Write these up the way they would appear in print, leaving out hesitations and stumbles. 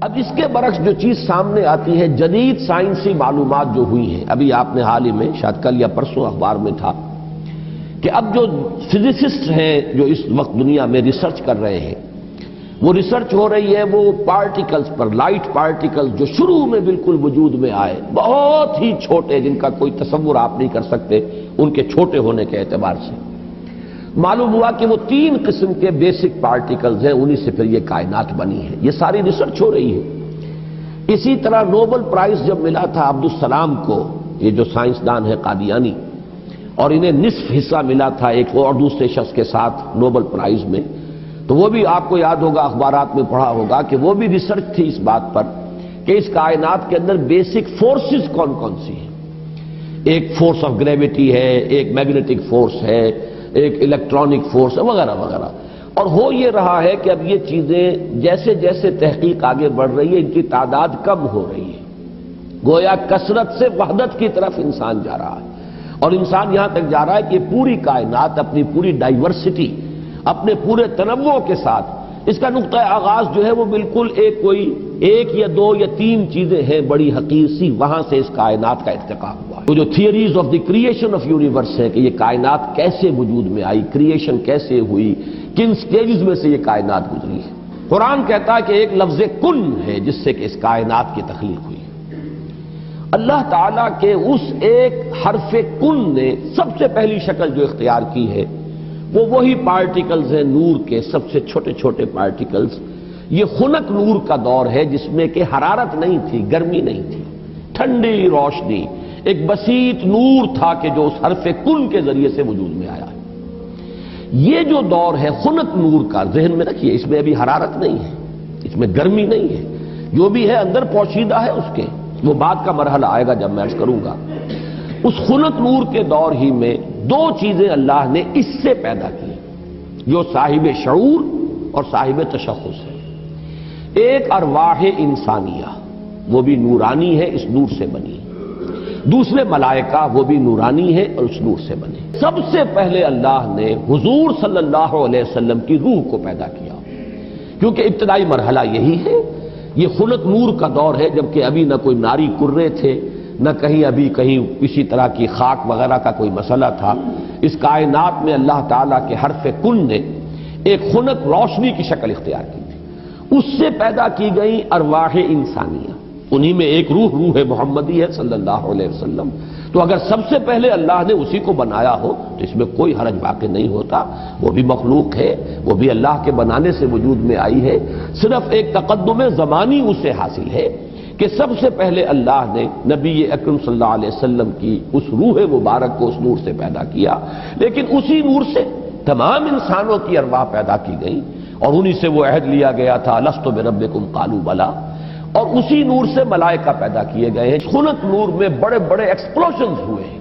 اب اس کے برعکس جو چیز سامنے آتی ہے، جدید سائنسی معلومات جو ہوئی ہیں، ابھی آپ نے حال ہی میں شاید کل یا پرسوں اخبار میں تھا کہ اب جو فزسسٹ ہیں جو اس وقت دنیا میں ریسرچ کر رہے ہیں، وہ ریسرچ ہو رہی ہے وہ پارٹیکلز پر، لائٹ پارٹیکلز جو شروع میں بالکل وجود میں آئے، بہت ہی چھوٹے، جن کا کوئی تصور آپ نہیں کر سکتے ان کے چھوٹے ہونے کے اعتبار سے۔ معلوم ہوا کہ وہ 3 قسم کے بیسک پارٹیکلز ہیں، انہی سے پھر یہ کائنات بنی ہے۔ یہ ساری ریسرچ ہو رہی ہے۔ اسی طرح نوبل پرائز جب ملا تھا عبدالسلام کو، یہ جو سائنسدان ہے قادیانی، اور انہیں نصف حصہ ملا تھا ایک اور دوسرے شخص کے ساتھ نوبل پرائز میں، تو وہ بھی آپ کو یاد ہوگا، اخبارات میں پڑھا ہوگا کہ وہ بھی ریسرچ تھی اس بات پر کہ اس کائنات کے اندر بیسک فورسز کون کون سی ہیں۔ ایک فورس آف گریویٹی ہے، ایک میگنیٹک فورس ہے، ایک الیکٹرانک فورس ہے، وغیرہ وغیرہ۔ اور ہو یہ رہا ہے کہ اب یہ چیزیں جیسے جیسے تحقیق آگے بڑھ رہی ہے، ان کی تعداد کم ہو رہی ہے، گویا کثرت سے وحدت کی طرف انسان جا رہا ہے، اور انسان یہاں تک جا رہا ہے کہ پوری کائنات اپنی پوری ڈائیورسٹی، اپنے پورے تنوع کے ساتھ، اس کا نقطہ آغاز جو ہے وہ بالکل ایک یا 2 یا 3 چیزیں ہیں بڑی حقیر سی، وہاں سے اس کائنات کا ارتقاء ہوا۔ وہ جو theories of the creation of universe ہے کہ یہ کائنات کیسے وجود میں آئی، کریشن کیسے ہوئی، کن سٹیجز میں سے یہ کائنات گزری ہے۔ قرآن کہتا ہے کہ ایک لفظ کن ہے جس سے کہ اس کائنات کی تخلیق ہوئی۔ اللہ تعالیٰ کے اس ایک حرف کن نے سب سے پہلی شکل جو اختیار کی ہے وہ وہی پارٹیکلز ہیں نور کے، سب سے چھوٹے چھوٹے پارٹیکلز۔ یہ خنک نور کا دور ہے جس میں کہ حرارت نہیں تھی، گرمی نہیں تھی، ٹھنڈی روشنی، ایک بسیط نور تھا کہ جو اس حرف کن کے ذریعے سے وجود میں آیا۔ یہ جو دور ہے خنک نور کا، ذہن میں رکھیے، اس میں ابھی حرارت نہیں ہے، اس میں گرمی نہیں ہے، جو بھی ہے اندر پوشیدہ ہے اس کے، وہ بعد کا مرحلہ آئے گا جب میں عرض کروں گا۔ اس خنک نور کے دور ہی میں 2 چیزیں اللہ نے اس سے پیدا کی جو صاحب شعور اور صاحب تشخص ہے۔ ایک ارواح انسانیہ، وہ بھی نورانی ہے، اس نور سے بنی۔ دوسرے ملائکہ، وہ بھی نورانی ہے اور اس نور سے بنے۔ سب سے پہلے اللہ نے حضور صلی اللہ علیہ وسلم کی روح کو پیدا کیا، کیونکہ ابتدائی مرحلہ یہی ہے۔ یہ خنک نور کا دور ہے، جبکہ ابھی نہ کوئی ناری کرے تھے، نہ کہیں کسی طرح کی خاک وغیرہ کا کوئی مسئلہ تھا۔ اس کائنات میں اللہ تعالیٰ کے حرف کن نے ایک خنک روشنی کی شکل اختیار کی تھی، اس سے پیدا کی گئی ارواح انسانیہ، انہی میں ایک روح محمدی ہے صلی اللہ علیہ وسلم۔ تو اگر سب سے پہلے اللہ نے اسی کو بنایا ہو تو اس میں کوئی حرج واقع نہیں ہوتا، وہ بھی مخلوق ہے، وہ بھی اللہ کے بنانے سے وجود میں آئی ہے، صرف ایک تقدم زمانی اسے حاصل ہے کہ سب سے پہلے اللہ نے نبی اکرم صلی اللہ علیہ وسلم کی اس روح مبارک کو اس نور سے پیدا کیا، لیکن اسی نور سے تمام انسانوں کی ارواح پیدا کی گئی، اور انہی سے وہ عہد لیا گیا تھا لست بربکم قالوا بلی، اور اسی نور سے ملائکہ پیدا کیے گئے ہیں۔ خنک نور میں بڑے بڑے ایکسپلوژنز ہوئے ہیں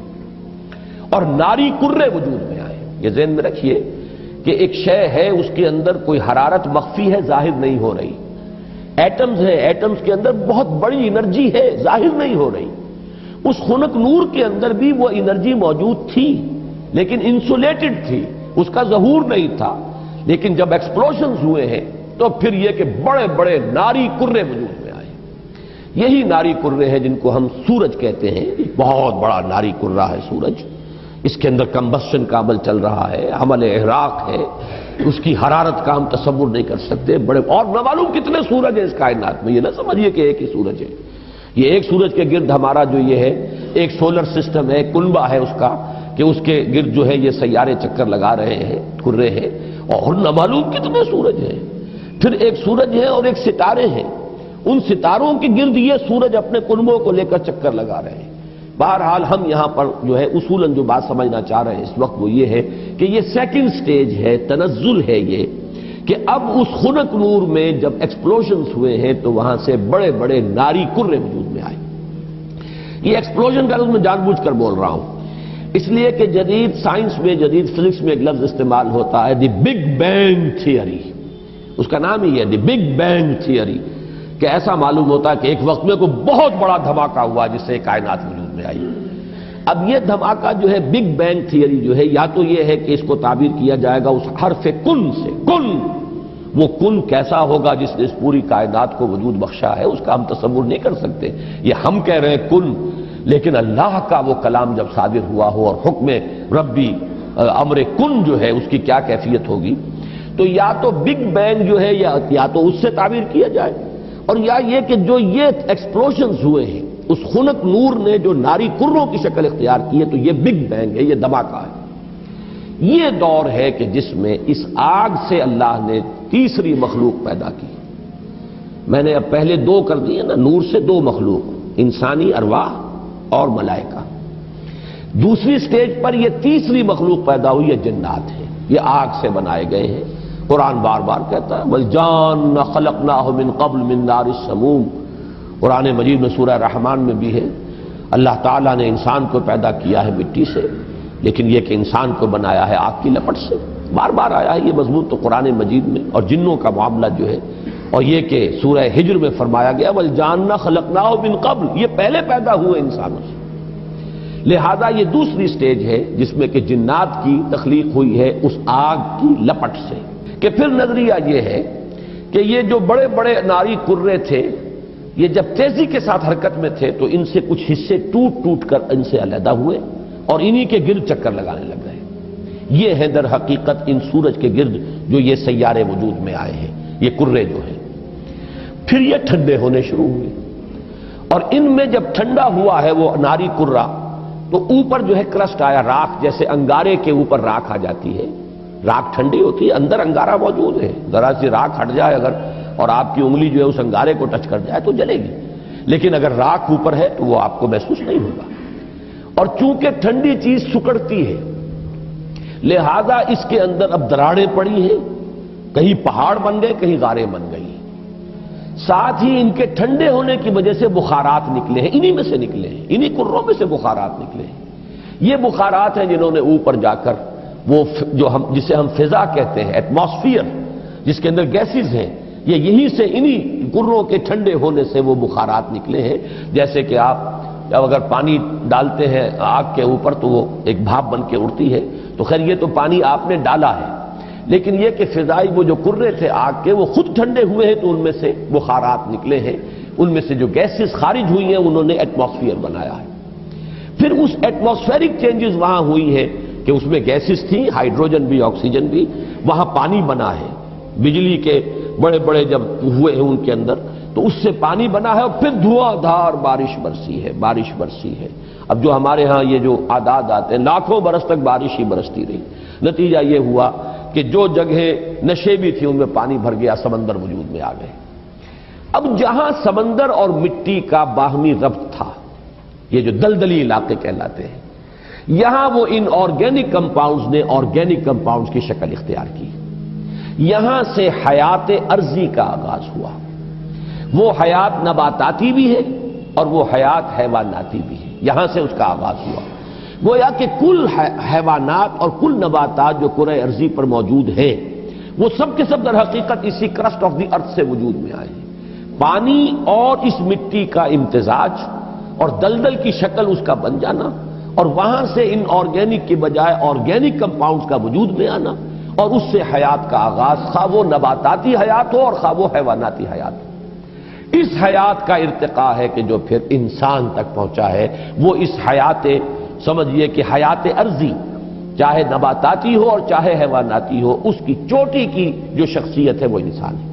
اور ناری کرے وجود میں آئے۔ یہ ذہن میں رکھیے کہ ایک شے ہے، اس کے اندر کوئی حرارت مخفی ہے، ظاہر نہیں ہو رہی۔ ایٹمز ہیں، ایٹمز کے اندر بہت بڑی انرجی ہے، ظاہر نہیں ہو رہی۔ اس خنک نور کے اندر بھی وہ انرجی موجود تھی، لیکن انسولیٹڈ تھی، اس کا ظہور نہیں تھا۔ لیکن جب ایکسپلوژنز ہوئے ہیں تو پھر یہ کہ بڑے بڑے ناری کرے وجود میں آئے۔ یہی ناری کرے ہیں جن کو ہم سورج کہتے ہیں، بہت بڑا ناری کرہ ہے سورج، اس کے اندر کمبسشن کا عمل چل رہا ہے، عمل احراق ہے، اس کی حرارت کا ہم تصور نہیں کر سکتے۔ بڑے اور نہ معلوم کتنے سورج ہیں اس کائنات میں، یہ نہ سمجھیے کہ ایک ہی سورج ہے۔ یہ ایک سورج کے گرد ہمارا جو یہ ہے ایک سولر سسٹم ہے، کنبہ ہے اس کا، کہ اس کے گرد جو ہے یہ سیارے چکر لگا رہے ہیں، کرے ہیں، اور نہ معلوم کتنے سورج ہیں۔ پھر ایک سورج ہے اور ایک ستارے ہیں، ان ستاروں کے گرد یہ سورج اپنے کنبوں کو لے کر چکر لگا رہے ہیں۔ بہرحال ہم یہاں پر جو ہے اصولاً جو بات سمجھنا چاہ رہے ہیں اس وقت وہ یہ ہے کہ یہ سیکنڈ سٹیج ہے، تنزل ہے یہ، کہ اب اس خنک نور میں جب ایکسپلوژنز ہوئے ہیں تو وہاں سے بڑے بڑے ناری کرے وجود میں آئے۔ یہ ایکسپلوژن کا لفظ میں جان بوجھ کر بول رہا ہوں، اس لیے کہ جدید سائنس میں، جدید فزکس میں ایک لفظ استعمال ہوتا ہے دی بگ بینگ تھیوری، اس کا نام ہی ہے دی بگ بینگ تھیوری، کہ ایسا معلوم ہوتا ہے کہ ایک وقت میں کوئی بہت بڑا دھماکہ ہوا جس سے کائنات وجود میں آئی۔ اب یہ دھماکہ جو ہے بگ بینگ تھیوری جو ہے، یا تو یہ ہے کہ اس کو تعبیر کیا جائے گا اس حرف کن سے، کن، وہ کن کیسا ہوگا جس نے اس پوری کائنات کو وجود بخشا ہے، اس کا ہم تصور نہیں کر سکتے۔ یہ ہم کہہ رہے ہیں کن، لیکن اللہ کا وہ کلام جب صادر ہوا ہو اور حکم ربی امر کن جو ہے اس کی کیا کیفیت ہوگی، تو یا تو بگ بینگ جو ہے یا تو اس سے تعبیر کیا جائے، اور یا یہ کہ جو یہ ایکسپلوژنز ہوئے ہیں اس خنک نور نے جو ناری کروں کی شکل اختیار کی ہے، تو یہ بگ بینگ ہے، یہ دھماکہ ہے۔ یہ دور ہے کہ جس میں اس آگ سے اللہ نے تیسری مخلوق پیدا کی۔ میں نے اب پہلے دو کر دیے نا، نور سے دو مخلوق، انسانی ارواح اور ملائکہ۔ دوسری سٹیج پر یہ تیسری مخلوق پیدا ہوئی ہے، جنات ہے، یہ آگ سے بنائے گئے ہیں۔ قرآن بار بار کہتا ہے وَالْجَانَّ خَلَقْنَاهُ مِنْ قَبْلُ مِنْ نَارِ السَّمُومِ۔ قرآن مجید میں سورہ رحمان میں بھی ہے، اللہ تعالیٰ نے انسان کو پیدا کیا ہے مٹی سے، لیکن یہ کہ انسان کو بنایا ہے آگ کی لپٹ سے۔ بار بار آیا ہے یہ مضمون تو قرآن مجید میں، اور جنوں کا معاملہ جو ہے، اور یہ کہ سورہ ہجر میں فرمایا گیا وَالْجَانَّ خَلَقْنَاهُ مِنْ قَبْلُ، یہ پہلے پیدا ہوئے انسانوں سے۔ لہذا یہ دوسری سٹیج ہے جس میں کہ جنات کی تخلیق ہوئی ہے اس آگ کی لپٹ سے۔ کہ پھر نظریہ یہ ہے کہ یہ جو بڑے بڑے ناری کرے تھے، یہ جب تیزی کے ساتھ حرکت میں تھے تو ان سے کچھ حصے ٹوٹ ٹوٹ کر ان سے علیحدہ ہوئے اور انہی کے گرد چکر لگانے لگ گئے۔ یہ ہے در حقیقت ان سورج کے گرد جو یہ سیارے وجود میں آئے ہیں، یہ کرے جو ہیں۔ پھر یہ ٹھنڈے ہونے شروع ہوئے، اور ان میں جب ٹھنڈا ہوا ہے وہ ناری کرہ، تو اوپر جو ہے کرسٹ آیا، راکھ، جیسے انگارے کے اوپر راکھ آ جاتی ہے، راکھ ٹھنڈی ہوتی ہے، اندر انگارہ موجود ہے، ذرا سی راکھ ہٹ جائے اگر اور آپ کی انگلی جو ہے اس انگارے کو ٹچ کر جائے تو جلے گی، لیکن اگر راکھ اوپر ہے تو وہ آپ کو محسوس نہیں ہوگا۔ اور چونکہ ٹھنڈی چیز سکڑتی ہے، لہذا اس کے اندر اب دراڑیں پڑی ہیں، کہیں پہاڑ بن گئے، کہیں غاریں بن گئی، ساتھ ہی ان کے ٹھنڈے ہونے کی وجہ سے بخارات نکلے ہیں، انہی میں سے نکلے ہیں، انہی کروں میں سے بخارات نکلے ہیں۔ یہ بخارات ہیں جنہوں نے اوپر جا کر وہ جو جسے ہم فضا کہتے ہیں، ایٹماسفیئر، جس کے اندر گیسز ہیں، یہ یہیں سے انہی کروں کے ٹھنڈے ہونے سے وہ بخارات نکلے ہیں۔ جیسے کہ آپ جب اگر پانی ڈالتے ہیں آگ کے اوپر تو وہ ایک بھاپ بن کے اڑتی ہے، تو خیر یہ تو پانی آپ نے ڈالا ہے، لیکن یہ کہ فضائی وہ جو کرے تھے آگ کے وہ خود ٹھنڈے ہوئے ہیں تو ان میں سے بخارات نکلے ہیں، ان میں سے جو گیسز خارج ہوئی ہیں انہوں نے ایٹماسفیئر بنایا ہے۔ پھر اس ایٹماسفیرک چینجز وہاں ہوئی ہے کہ اس میں گیسز تھیں، ہائیڈروجن بھی، آکسیجن بھی، وہاں پانی بنا ہے، بجلی کے بڑے بڑے جب ہوئے ہیں ان کے اندر تو اس سے پانی بنا ہے، اور پھر دھواں دھار بارش برسی ہے، بارش برسی ہے۔ اب جو ہمارے ہاں یہ جو اعداد آتے ہیں، لاکھوں برس تک بارش ہی برستی رہی، نتیجہ یہ ہوا کہ جو جگہیں نشیبی تھی ان میں پانی بھر گیا، سمندر وجود میں آ گئے۔ اب جہاں سمندر اور مٹی کا باہمی ربط تھا، یہ جو دلدلی علاقے کہلاتے ہیں، یہاں وہ ان آرگینک کمپاؤنڈز نے آرگینک کمپاؤنڈز کی شکل اختیار کی، یہاں سے حیات ارضی کا آغاز ہوا۔ وہ حیات نباتاتی بھی ہے اور وہ حیات حیواناتی بھی ہے، یہاں سے اس کا آغاز ہوا۔ گویا کہ کل حیوانات اور کل نباتات جو کرۂ ارضی پر موجود ہیں وہ سب کے سب در حقیقت اسی کرسٹ آف دی ارتھ سے وجود میں آئے ہیں۔ پانی اور اس مٹی کا امتزاج اور دلدل کی شکل اس کا بن جانا، اور وہاں سے ان آرگینک کی بجائے آرگینک کمپاؤنڈز کا وجود میں آنا، اور اس سے حیات کا آغاز، خواہ وہ نباتاتی حیات ہو اور خواہ وہ حیواناتی حیات ہو۔ اس حیات کا ارتقاء ہے کہ جو پھر انسان تک پہنچا ہے، وہ اس حیات، سمجھیے کہ حیات ارضی، چاہے نباتاتی ہو اور چاہے حیواناتی ہو، اس کی چوٹی کی جو شخصیت ہے وہ انسان ہے۔